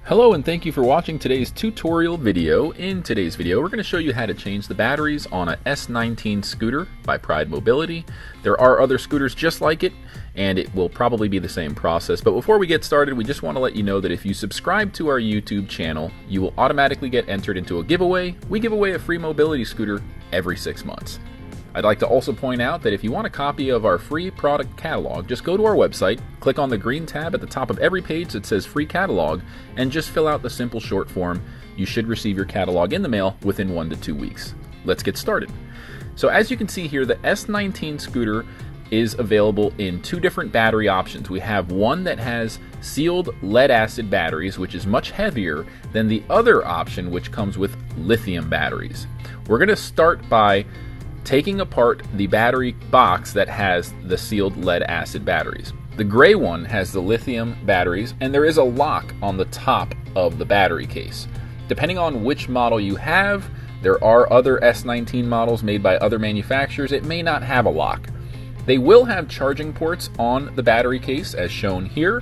Hello and thank you for watching today's tutorial video. In today's video, we're going to show you how to change the batteries on a S19 scooter by Pride Mobility. There are other scooters just like it, and it will probably be the same process. But before we get started, we just want to let you know that if you subscribe to our YouTube channel, you will automatically get entered into a giveaway. We give away a free mobility scooter every 6 months. I'd like to also point out that if you want a copy of our free product catalog, just go to our website, click on the green tab at the top of every page that says free catalog, and just fill out the simple short form. You should receive your catalog in the mail within 1 to 2 weeks. Let's get started. So as you can see here, the S19 scooter is available in 2 different battery options. We have one that has sealed lead acid batteries, which is much heavier than the other option, which comes with lithium batteries. We're going to start by taking apart the battery box that has the sealed lead acid batteries. The gray one has the lithium batteries, and there is a lock on the top of the battery case. Depending on which model you have, there are other S19 models made by other manufacturers. It may not have a lock. They will have charging ports on the battery case as shown here,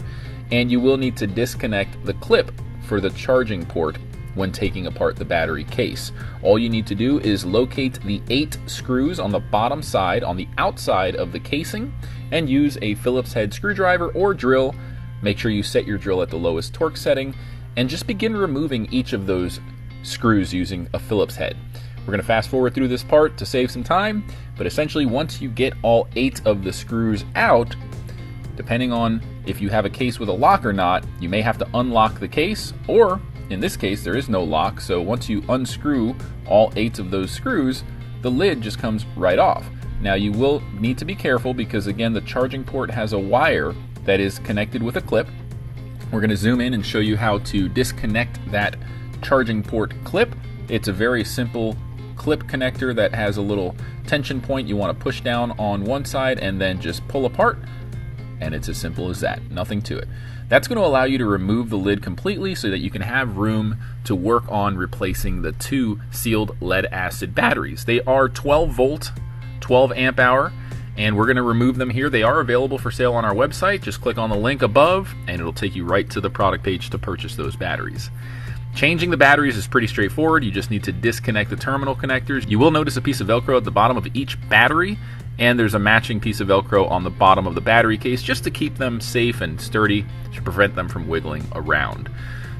and you will need to disconnect the clip for the charging port when taking apart the battery case. All you need to do is locate the 8 screws on the bottom side on the outside of the casing and use a Phillips head screwdriver or drill. Make sure you set your drill at the lowest torque setting and just begin removing each of those screws using a Phillips head. We're going to fast forward through this part to save some time, but essentially once you get all 8 of the screws out, depending on if you have a case with a lock or not, you may have to unlock the case, or in this case, there is no lock, so once you unscrew all 8 of those screws, the lid just comes right off. Now you will need to be careful because again, the charging port has a wire that is connected with a clip. We're going to zoom in and show you how to disconnect that charging port clip. It's a very simple clip connector that has a little tension point you want to push down on one side and then just pull apart, and it's as simple as that, nothing to it. That's going to allow you to remove the lid completely so that you can have room to work on replacing the 2 sealed lead acid batteries. They are 12 volt, 12 amp hour, and we're going to remove them here. They are available for sale on our website. Just click on the link above and it'll take you right to the product page to purchase those batteries. Changing the batteries is pretty straightforward. You just need to disconnect the terminal connectors. You will notice a piece of Velcro at the bottom of each battery, and there's a matching piece of Velcro on the bottom of the battery case just to keep them safe and sturdy to prevent them from wiggling around.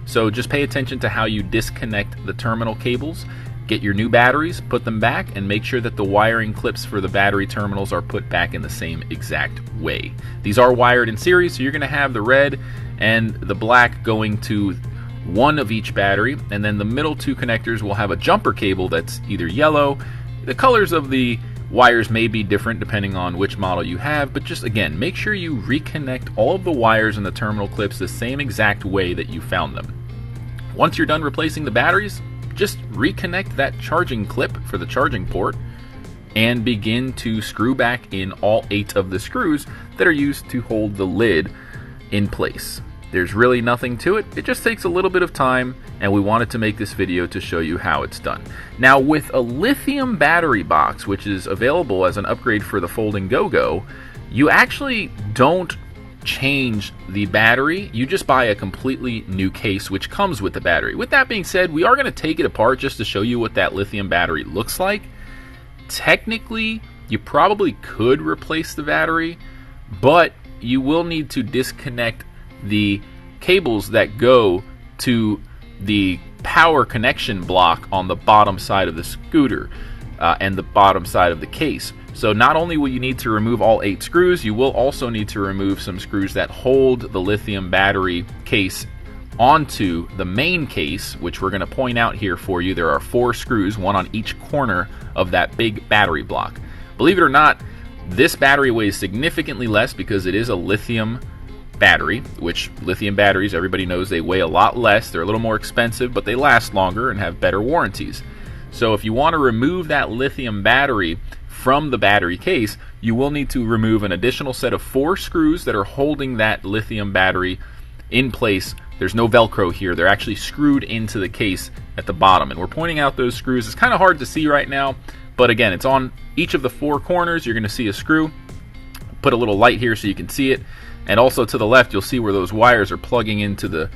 So just pay attention to how you disconnect the terminal cables. Get your new batteries, put them back, and make sure that the wiring clips for the battery terminals are put back in the same exact way. These are wired in series, so you're going to have the red and the black going to one of each battery, and then the middle 2 connectors will have a jumper cable that's either yellow. The colors of the wires may be different depending on which model you have, but just again, make sure you reconnect all of the wires and the terminal clips the same exact way that you found them. Once you're done replacing the batteries, just reconnect that charging clip for the charging port and begin to screw back in all 8 of the screws that are used to hold the lid in place. There's really nothing to it. It just takes a little bit of time, and we wanted to make this video to show you how it's done. Now with a lithium battery box, which is available as an upgrade for the Folding Go-Go, you actually don't change the battery. You just buy a completely new case which comes with the battery. With that being said, we are going to take it apart just to show you what that lithium battery looks like. Technically, you probably could replace the battery, but you will need to disconnect the cables that go to the power connection block on the bottom side of the scooter and the bottom side of the case. So not only will you need to remove all 8 screws, you will also need to remove some screws that hold the lithium battery case onto the main case, which we're going to point out here for you. There are 4 screws, one on each corner of that big battery block. Believe it or not, this battery weighs significantly less because it is a lithium battery, which lithium batteries, everybody knows they weigh a lot less. They're a little more expensive, but they last longer and have better warranties. So if you want to remove that lithium battery from the battery case, you will need to remove an additional set of 4 screws that are holding that lithium battery in place. There's no Velcro here. They're actually screwed into the case at the bottom, and we're pointing out those screws. It's kind of hard to see right now, but again, it's on each of the 4 corners. You're going to see a screw. Put a little light here so you can see it. And also to the left, you'll see where those wires are plugging into the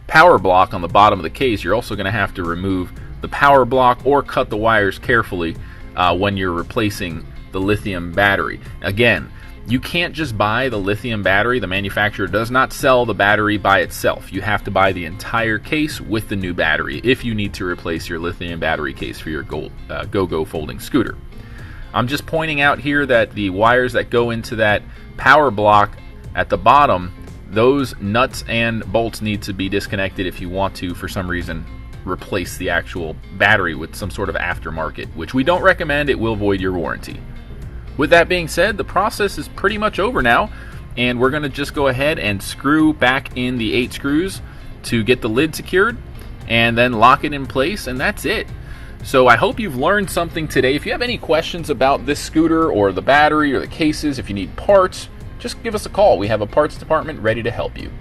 power block on the bottom of the case, you're also going to have to remove the power block or cut the wires carefully when you're replacing the lithium battery. Again, you can't just buy the lithium battery. The manufacturer does not sell the battery by itself. You have to buy the entire case with the new battery if you need to replace your lithium battery case for your Go-Go folding scooter. I'm just pointing out here that the wires that go into that power block at the bottom, those nuts and bolts need to be disconnected if you want to, for some reason, replace the actual battery with some sort of aftermarket, which we don't recommend. It will void your warranty. With that being said, the process is pretty much over now, and we're going to just go ahead and screw back in the 8 screws to get the lid secured and then lock it in place, and that's it. So I hope you've learned something today. If you have any questions about this scooter or the battery or the cases, if you need parts, just give us a call. We have a parts department ready to help you.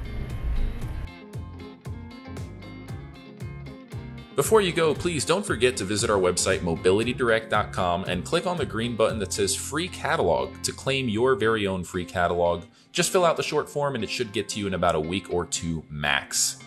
Before you go, please don't forget to visit our website mobilitydirect.com and click on the green button that says Free Catalog to claim your very own free catalog. Just fill out the short form and it should get to you in about a week or 2 max.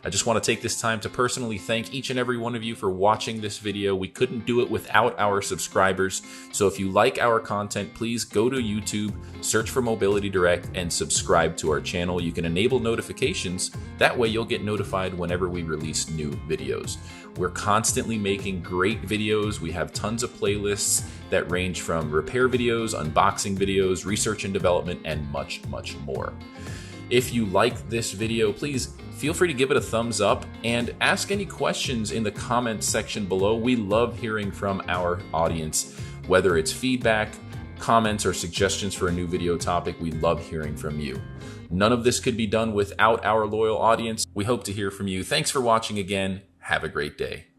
I just want to take this time to personally thank each and every one of you for watching this video. We couldn't do it without our subscribers. So if you like our content, please go to YouTube, search for Mobility Direct, and subscribe to our channel. You can enable notifications. That way you'll get notified whenever we release new videos. We're constantly making great videos. We have tons of playlists that range from repair videos, unboxing videos, research and development, and much, much more. If you like this video, please feel free to give it a thumbs up and ask any questions in the comments section below. We love hearing from our audience, whether it's feedback, comments, or suggestions for a new video topic. We love hearing from you. None of this could be done without our loyal audience. We hope to hear from you. Thanks for watching again. Have a great day.